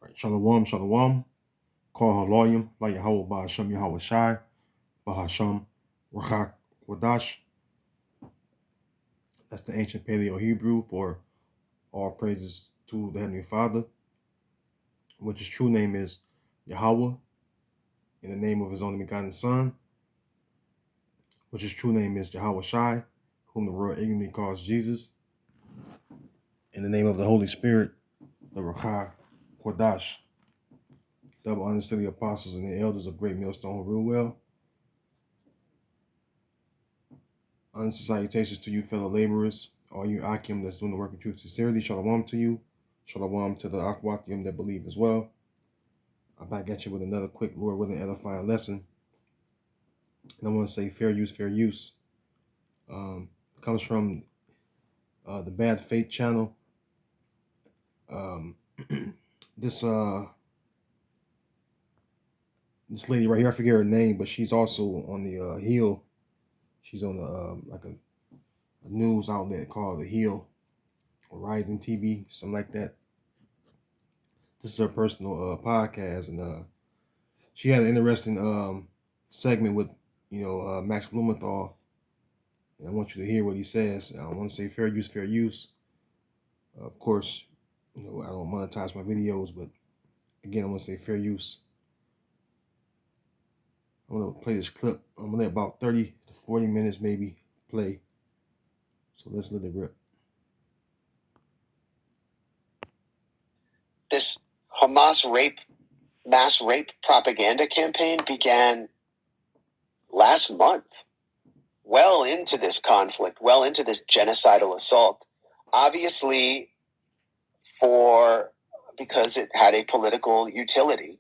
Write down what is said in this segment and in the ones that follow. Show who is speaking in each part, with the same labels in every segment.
Speaker 1: Right. Shalom, shalom. Call Haloyim, La Yahweh Bahasham Yahweh Shai, Bahasham Rakak Wadash. That's the ancient Paleo Hebrew for all praises to the Heavenly Father, which his true name is Yahweh, in the name of his only begotten Son, which his true name is Yahweh Shai, whom the world ignorantly calls Jesus, in the name of the Holy Spirit, the Rakak Wadash. Double honors to the apostles and the elders of Great Millstone who rule well. Honors and salutations to you, fellow laborers, all you Akim that's doing the work of truth sincerely. Shalom to you. Shalom to the Akwakim that believe as well. I'm back at you with another quick, Lord willing, edifying lesson. And I want to say fair use, fair use. Comes from the Bad Faith channel. This lady right here, I forget her name, but she's also on the Hill. She's on the like a news outlet called The Hill or Rising TV, something like that. This is her personal podcast, and she had an interesting segment with Max Blumenthal. And I want you to hear what he says. I want to say fair use, fair use. Of course, I don't monetize my videos, but again, I want to say fair use. I'm gonna play this clip. I'm gonna let about 30 to 40 minutes maybe play. So let's let it rip.
Speaker 2: This Hamas mass rape propaganda campaign began last month, well into this conflict, well into this genocidal assault. Obviously, because it had a political utility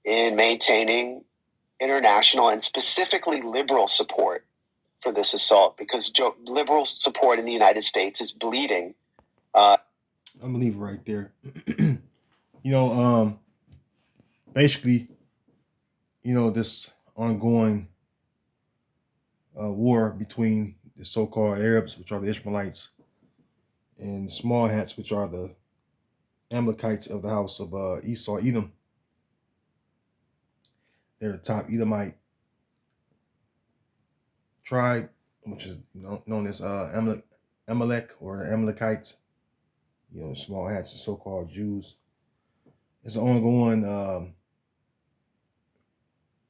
Speaker 2: in maintaining international and specifically liberal support for this assault, because liberal support in the United States is bleeding.
Speaker 1: I'm gonna leave it right there. Basically, this ongoing war between the so-called Arabs, which are the Ishmaelites, and the small hats, which are the Amalekites of the house of Esau, Edom. They're the top Edomite tribe, which is known as Amalek or the Amalekites. Small hats, the so-called Jews. It's an ongoing.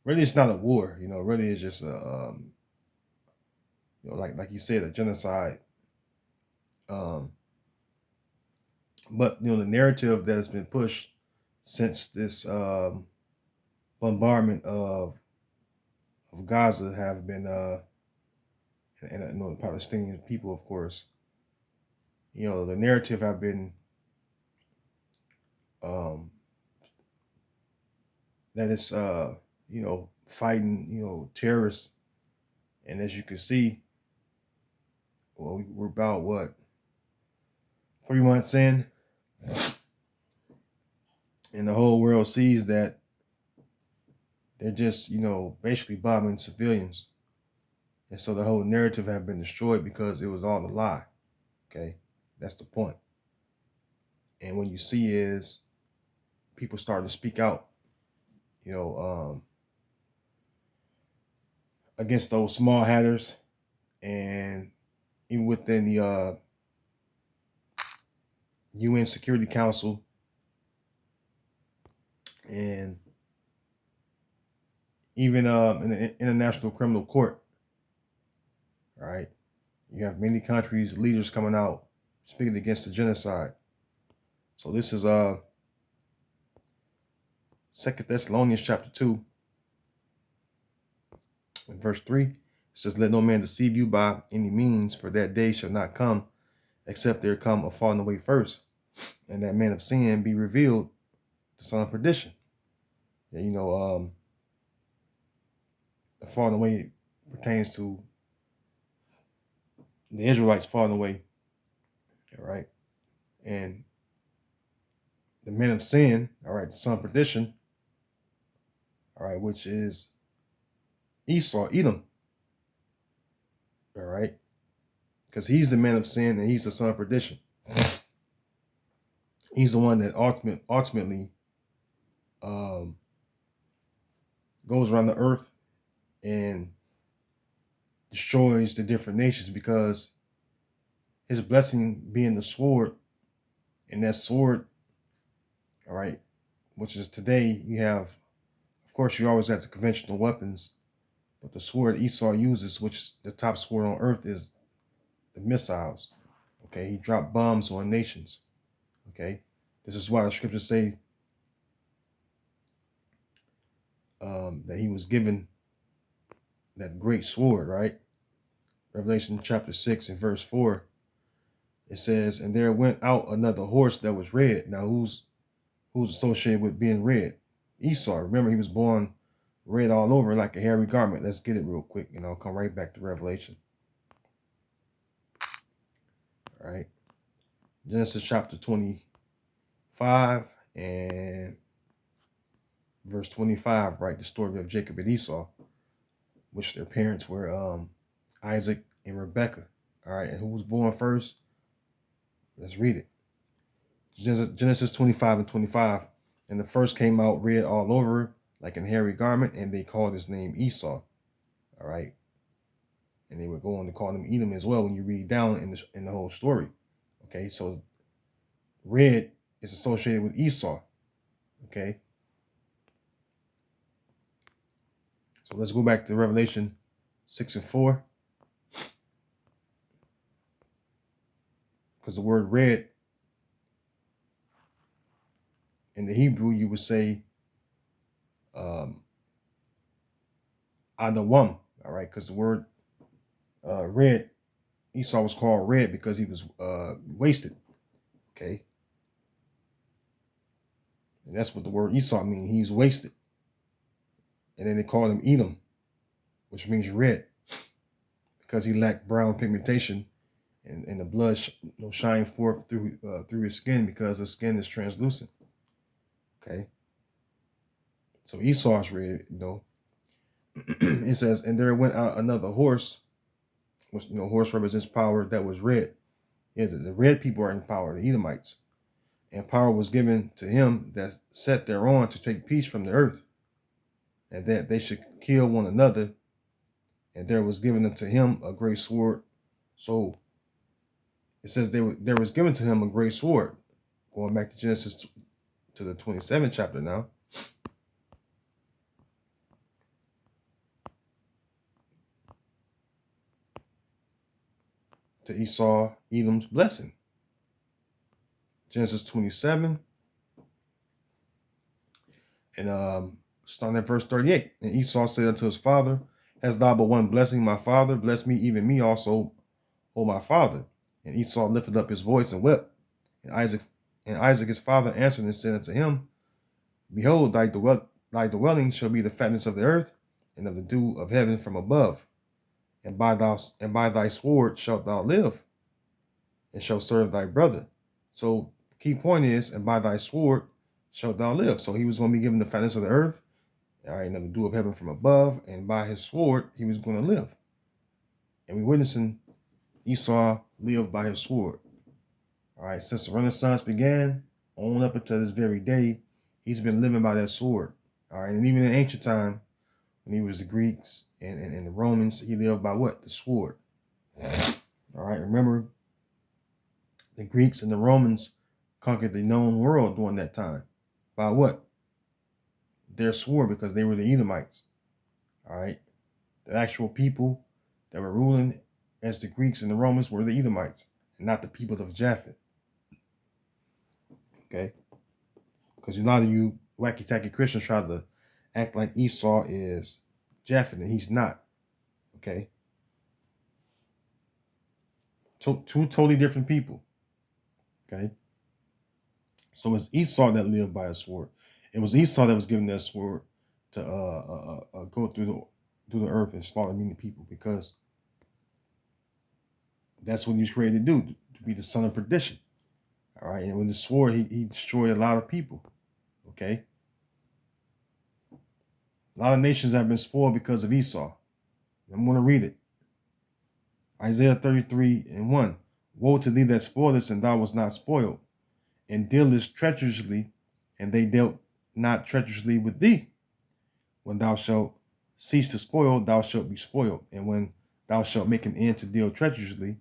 Speaker 1: Really, it's not a war. Really, it's just a like you said, a genocide. But the narrative that has been pushed since this bombardment of Gaza have been and the Palestinian people, of course. The narrative have been that it's fighting terrorists, and as you can see, well, we're about 3 months in, and the whole world sees that they're just basically bombing civilians, and so the whole narrative have been destroyed because it was all a lie. Okay, that's the point. And when you see is people starting to speak out, against those small hatters, and even within the UN Security Council and even in the International Criminal Court, right? You have many countries, leaders coming out speaking against the genocide. So this is 2 Thessalonians chapter 2 and verse 3. It says, "Let no man deceive you by any means, for that day shall not come, except there come a falling away first, and that man of sin be revealed, the son of perdition." And, the falling away pertains to the Israelites falling away, all right? And the man of sin, all right, the son of perdition, all right, which is Esau, Edom, all right? Because he's the man of sin and he's the son of perdition. He's the one that ultimately um, goes around the earth and destroys the different nations because his blessing being the sword, and that sword, all right, which is today you have, of course, you always have the conventional weapons, but the sword Esau uses, which is the top sword on earth, is the missiles. Okay, he dropped bombs on nations. Okay, this is why the scriptures say that he was given that great sword, right? Revelation chapter 6 and verse 4. It says, and there went out another horse that was red. Now, who's associated with being red? Esau. Remember, he was born red all over like a hairy garment. Let's get it real quick, and I'll come right back to Revelation. All right. Genesis chapter 25 and verse 25, right? The story of Jacob and Esau, which their parents were Isaac and Rebekah. All right. And who was born first? Let's read it. Genesis 25 and 25. And the first came out red all over like an hairy garment, and they called his name Esau. All right. And they would go on to call him Edom as well when you read down in the whole story. Okay. So red is associated with Esau. Okay. So let's go back to Revelation 6 and 4. Because the word red in the Hebrew, you would say Adawam. All right. Because the word red, Esau was called red because he was wasted. Okay. And that's what the word Esau means. He's wasted. And then they called him Edom, which means red, because he lacked brown pigmentation, and the blood shine forth through his skin because the skin is translucent. Okay. So Esau's red, though. It says, and there went out another horse, which horse represents power, that was red. Yeah, the red people are in power, the Edomites. And power was given to him that sat thereon to take peace from the earth, and that they should kill one another. And there was given unto him a great sword. So it says there was given to him a great sword. Going back to Genesis to the 27th chapter now. To Esau, Edom's blessing. Genesis 27. And starting at verse 38. And Esau said unto his father, hast thou but one blessing, my father? Bless me, even me also, O my father. And Esau lifted up his voice and wept. And Isaac his father answered and said unto him, behold, thy dwelling shall be the fatness of the earth, and of the dew of heaven from above. And by thy sword shalt thou live, and shall serve thy brother. So the key point is, and by thy sword shalt thou live. So he was going to be given the fatness of the earth, all right, and of the dew of heaven from above, and by his sword he was going to live. And we're witnessing Esau live by his sword. All right, since the Renaissance began, on up until this very day, he's been living by that sword. All right, and even in ancient time, when he was the Greeks and the Romans, he lived by what? The sword. All right, remember, the Greeks and the Romans conquered the known world during that time. By what? Their sword, because they were the Edomites. All right, the actual people that were ruling as the Greeks and the Romans were the Edomites, and not the people of Japheth. Okay, because a lot of you wacky-tacky Christians try to act like Esau is Japheth, and he's not. Okay, two totally different people. Okay, so it's Esau that lived by a sword. It was Esau that was given that sword to go through the earth and slaughter many people, because that's what he was created to do, to be the son of perdition. All right, and with the sword, he destroyed a lot of people. Okay, a lot of nations have been spoiled because of Esau. I'm going to read it. Isaiah 33 and 1. Woe to thee that spoilest, and thou wast not spoiled, and dealest treacherously, and they dealt not treacherously with thee. When thou shalt cease to spoil, thou shalt be spoiled. And when thou shalt make an end to deal treacherously,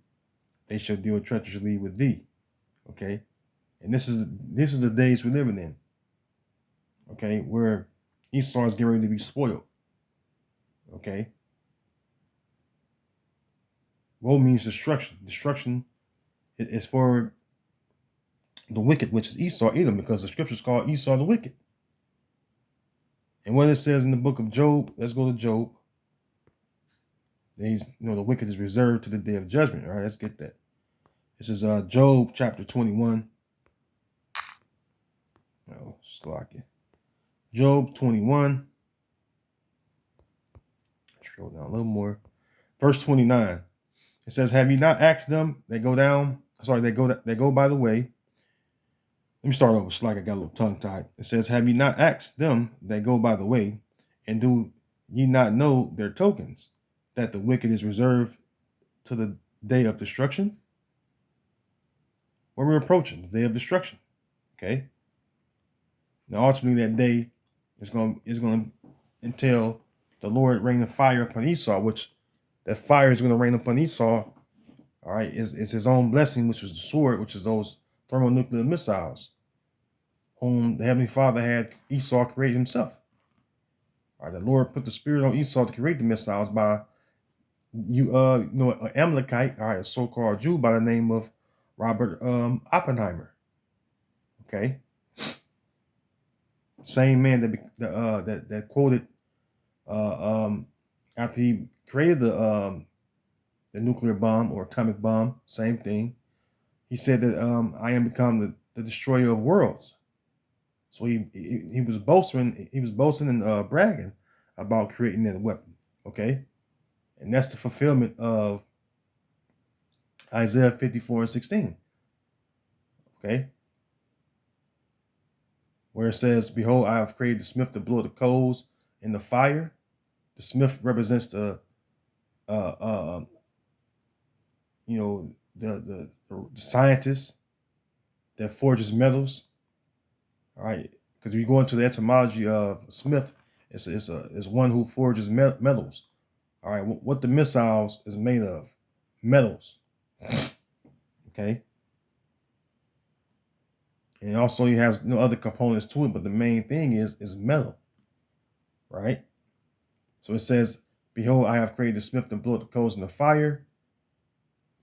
Speaker 1: they shall deal treacherously with thee. Okay? And this is the days we're living in. Okay, where Esau is getting ready to be spoiled. Okay. Woe means destruction. Destruction is for the wicked, which is Esau, Edom, because the scriptures call Esau the wicked. And what it says in the book of Job, let's go to Job. The wicked is reserved to the day of judgment. All right, let's get that. This is Job chapter 21. Oh, slack. Job 21. Scroll down a little more. Verse 29. It says, have you not asked them that go down? Sorry, they go by the way. Let me start over. Slack, I got a little tongue tied. It says, have you not asked them that go by the way, and do ye not know their tokens, that the wicked is reserved to the day of destruction? Well, we're approaching the day of destruction. Okay. Now, ultimately, that day is going to entail the Lord raining fire upon Esau, which that fire is going to rain upon Esau. All right, is his own blessing, which was the sword, which is those thermonuclear missiles, whom the Heavenly Father had Esau create himself. All right, the Lord put the spirit on Esau to create the missiles by an Amalekite, all right, a so-called Jew by the name of Robert Oppenheimer. Okay, same man that quoted after he created the nuclear bomb or atomic bomb, same thing. He said that I am become the destroyer of worlds. So he was boasting and bragging about creating that weapon. Okay, and that's the fulfillment of Isaiah 54:16. Okay, where it says, "Behold, I have created the smith to blow the coals in the fire." The smith represents the the scientist that forges metals. All right, because if you go into the etymology of smith, it's one who forges metals. All right, what the missiles is made of? Metals. Okay, and also he has no other components to it, but the main thing is metal. Right. So it says, "Behold, I have created the smith to blow the coals in the fire."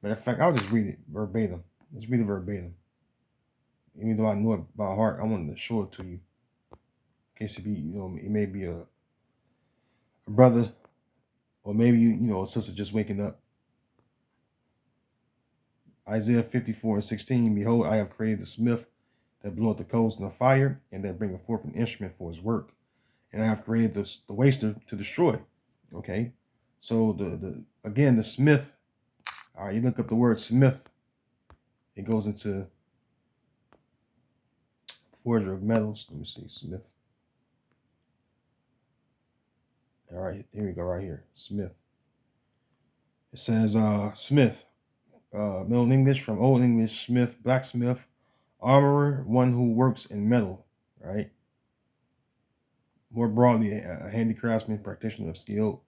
Speaker 1: Matter of fact, I'll just read it verbatim. Let's read it verbatim. Even though I know it by heart, I wanted to show it to you. In case it may be a brother, or maybe a sister just waking up. Isaiah 54:16. Behold, I have created the smith that bloweth the coals in the fire, and that bringeth forth an instrument for his work. And I have created the waster to destroy. Okay, so the smith. All right, you look up the word smith, it goes into forger of metals. Let me see, smith. All right, here we go, right here, smith. It says smith, Middle English from Old English, smith, blacksmith, armorer, one who works in metal, right? More broadly, a handicraftsman, practitioner of skilled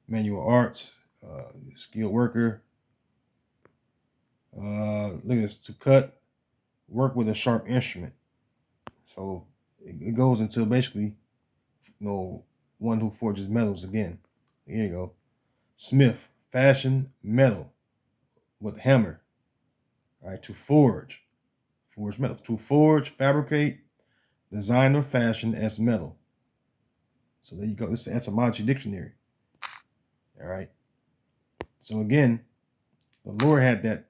Speaker 1: manual arts, skilled worker. Look at this, to cut, work with a sharp instrument. So it goes into basically, one who forges metals again. Here you go. Smith, fashion metal with hammer. All right, to forge metal. To forge, fabricate, design, or fashion as metal. So there you go. This is the etymology dictionary. All right. So again, the Lord had that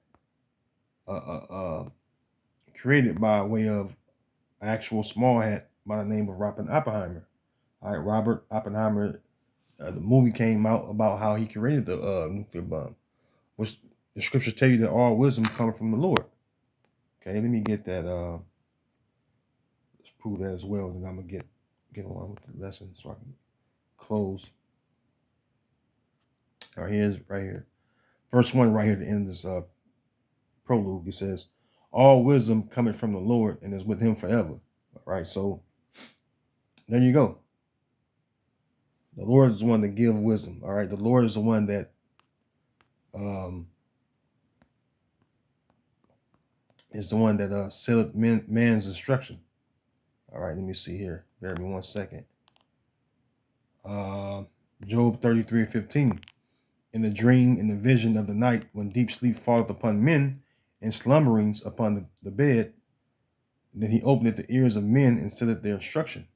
Speaker 1: created by way of actual small hat by the name of Robert Oppenheimer. All right, Robert Oppenheimer. The movie came out about how he created the nuclear bomb, which the scriptures tell you that all wisdom comes from the Lord. Okay, let me get that. Let's prove that as well. Then I'm gonna get on with the lesson so I can close. All right, here's right here. Verse 1 right here at the end of this prologue. It says, "All wisdom cometh from the Lord and is with him forever." All right, so There you go. The Lord is the one that gives wisdom. All right. The Lord is the one that sealed man's instruction. All right. Let me see here. Bear with me 1 second. Job 33:15. In the dream, in the vision of the night, when deep sleep falleth upon men, and slumberings upon the bed, then he openeth the ears of men and sealeth their instruction,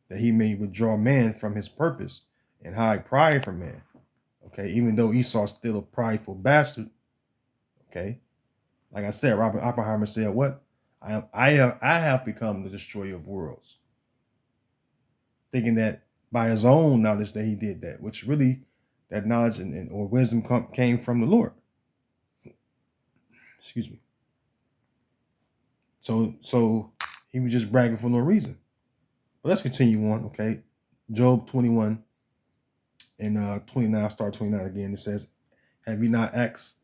Speaker 1: that he may withdraw man from his purpose and hide pride from man. Okay, even though Esau's still a prideful bastard. Okay, like I said, Robert Oppenheimer said, "What I have become the destroyer of worlds," thinking that by his own knowledge that he did that, which really that knowledge and or wisdom came from the Lord. Excuse me. So he was just bragging for no reason. But let's continue on. Okay, Job 21 and 29. Start 29 again. It says, "Have you not asked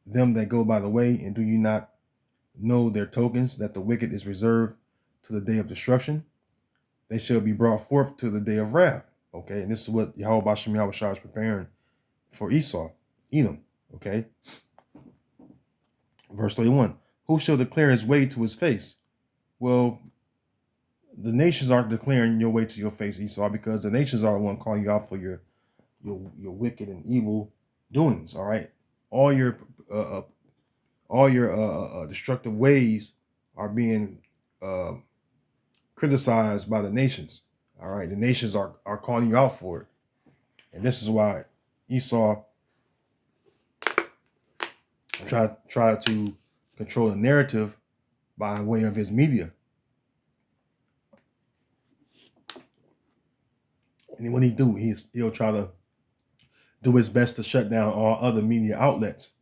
Speaker 1: them that go by the way, and do you not know their tokens, that the wicked is reserved to the day of destruction? They shall be brought forth to the day of wrath." Okay, and this is what Yahweh Bashem Yahweh Shah is preparing for Esau, Edom. Okay, verse 31. Who shall declare his way to his face? Well, the nations aren't declaring your way to your face, Esau, because the nations are the one calling you out for your wicked and evil doings. All right, all your destructive ways are being criticized by the nations. All right, the nations are calling you out for it, and this is why Esau try to control the narrative by way of his media. And when he'll try to do his best to shut down all other media outlets.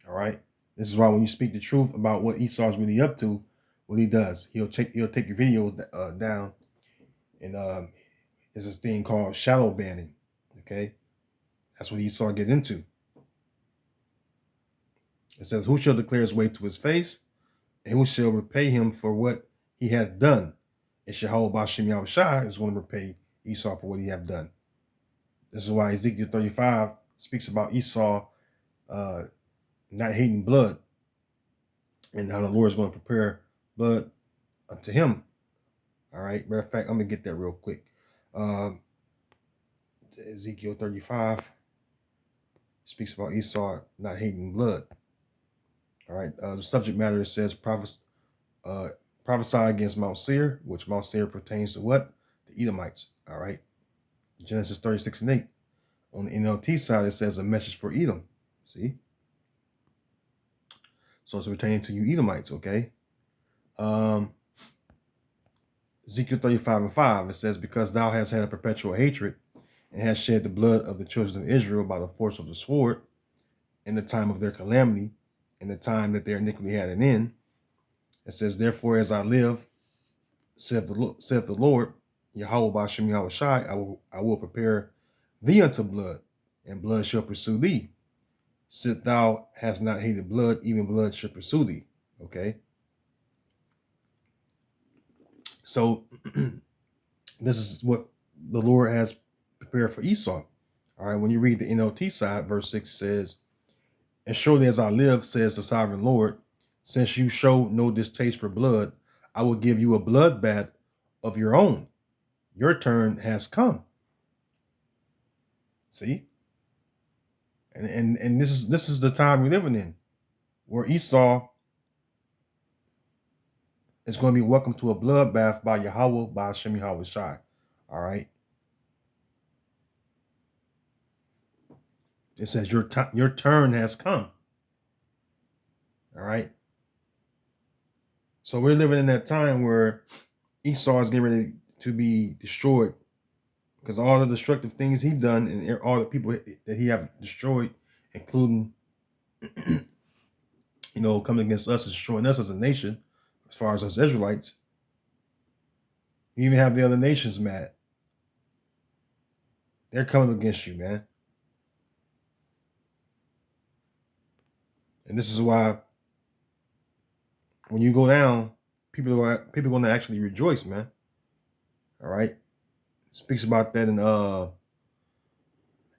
Speaker 1: All right. This is why when you speak the truth about what Esau's really up to, what he does, he'll take your video down, and there's this thing called shadow banning. Okay, that's what Esau get into. It says, "Who shall declare his way to his face, and who shall repay him for what he has done?" And Yahweh Bashem Yahweh Shai is going to repay Esau for what he have done. This is why Ezekiel 35 speaks about Esau not hating blood, and how the Lord is going to prepare blood unto him. All right. Matter of fact, I'm going to get that real quick. Ezekiel 35 speaks about Esau not hating blood. All right. The subject matter says prophesy against Mount Seir, which Mount Seir pertains to what? The Edomites. All right. Genesis 36:8. On the NLT side, it says a message for Edom. See? So it's pertaining to you Edomites, okay? Ezekiel 35:5, it says, "Because thou hast had a perpetual hatred, and hast shed the blood of the children of Israel by the force of the sword, in the time of their calamity, in the time that their iniquity had an end." It says, "Therefore, as I live, saith the Lord, Yahweh Bashem Yahweh Shai, I will prepare thee unto blood, and blood shall pursue thee. Since thou hast not hated blood, even blood shall pursue thee." Okay. So this is what the Lord has prepared for Esau. All right. When you read the NLT side, verse 6 says, "And surely as I live, says the sovereign Lord, since you show no distaste for blood, I will give you a bloodbath of your own. Your turn has come." See? And this is the time we're living in, where Esau is going to be welcomed to a bloodbath by Yahweh, by Hashem Yahweh Shai. All right. It says your turn has come. All right. So we're living in that time where Esau is getting ready to be destroyed, because all the destructive things he's done and all the people that he have destroyed, including coming against us and destroying us as a nation, as far as us Israelites. You even have the other nations mad. They're coming against you, man. And this is why when you go down, people are going to actually rejoice, man. All right. Speaks about that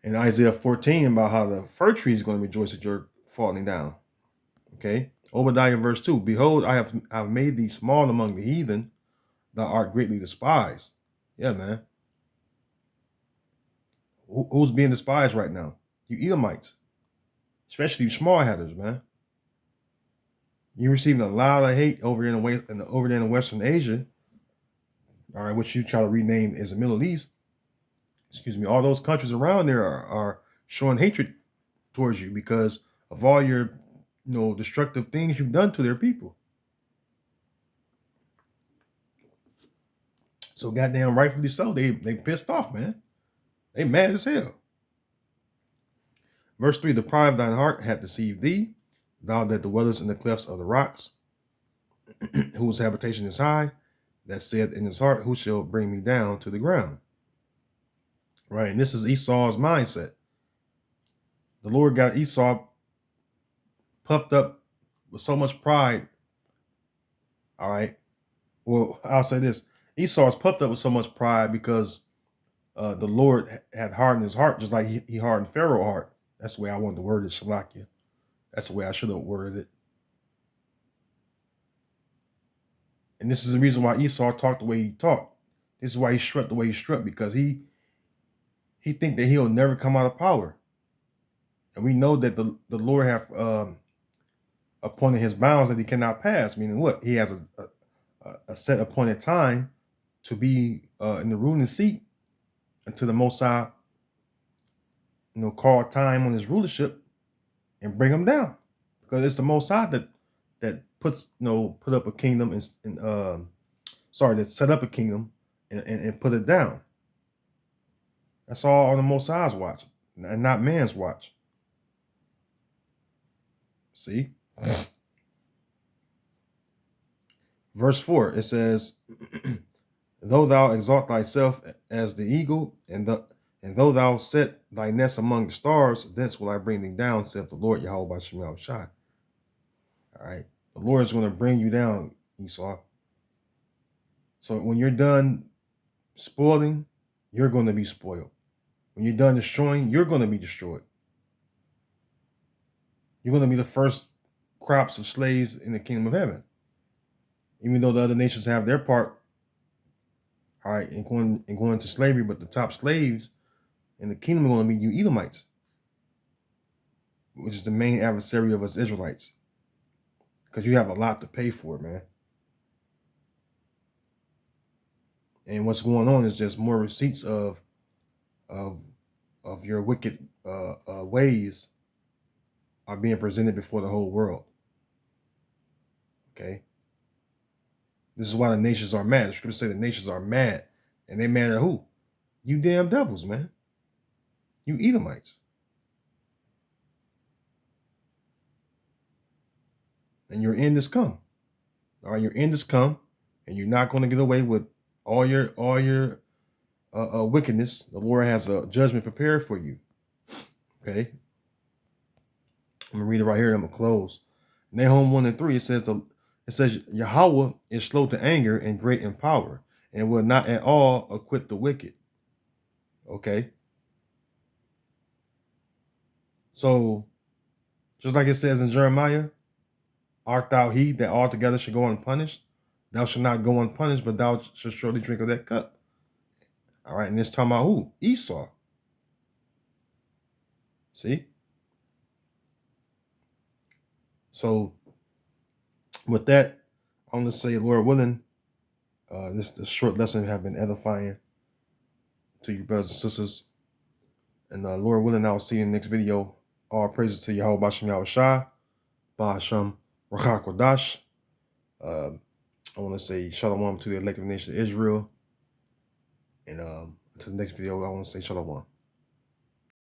Speaker 1: in Isaiah 14 about how the fir tree is going to rejoice at your falling down. Okay. Obadiah verse 2. Behold, I have made thee small among the heathen, thou art greatly despised. Yeah, man. Who's being despised right now? You Edomites, especially you small headers, man. You're receiving a lot of hate over there in Western Asia. All right, which you try to rename as the Middle East. Excuse me. All those countries around there are showing hatred towards you because of all your, destructive things you've done to their people. So goddamn rightfully so, they pissed off, man. They mad as hell. Verse 3, the pride of thine heart hath deceived thee, thou that dwellest in the clefts of the rocks, whose habitation is high, that said in his heart, who shall bring me down to the ground? Right, and this is Esau's mindset. The Lord got Esau puffed up with so much pride. All right. Well, I'll say this. Esau is puffed up with so much pride because the Lord had hardened his heart, just like he hardened Pharaoh's heart. That's the way I wanted to word it, Shalakia. That's the way I should have worded it. And this is the reason why Esau talked the way he talked. This is why he struck the way he struck, because he think that he'll never come out of power. And we know that the Lord have appointed his bounds that he cannot pass. Meaning what? He has a set appointed time to be in the ruling seat until the Most High, call time on his rulership and bring him down, because it's the Most High that puts put up a kingdom that set up a kingdom and put it down. That's all on the Most High's watch and not man's watch. See? Verse 4, it says, though thou exalt thyself as the eagle, and though thou set thy nest among the stars, thence will I bring thee down, saith the Lord Yahweh Shem Yahushai. All right. The Lord is going to bring you down, Esau. So when you're done spoiling, you're going to be spoiled. When you're done destroying, you're going to be destroyed. You're going to be the first crops of slaves in the kingdom of heaven. Even though the other nations have their part, all right, in going into slavery, but the top slaves in the kingdom are going to be you Edomites, which is the main adversary of us Israelites, because you have a lot to pay for it, man. And what's going on is just more receipts of your wicked ways are being presented before the whole world. Okay. This is why the nations are mad. The scriptures say the nations are mad. And they mad at who? You damn devils, man. You Edomites. And your end is come. All right, your end is come, and you're not going to get away with all your wickedness. The Lord has a judgment prepared for you. Okay. I'm gonna read it right here. I'm gonna close. Nahum 1:3. It says Yahweh is slow to anger and great in power, and will not at all acquit the wicked. Okay. So, just like it says in Jeremiah, art thou he that altogether should go unpunished? Thou shalt not go unpunished, but thou shalt surely drink of that cup. All right, and it's talking about who? Esau. See? So, with that, I'm going to say, Lord willing, this short lesson have been edifying to you brothers and sisters. And Lord willing, I'll see you in the next video. All praises to Yahweh Bashem Yahushai, Ba'asham Rakha Kodash. I want to say Shalom to the elected nation of Israel. And to the next video, I want to say Shalom.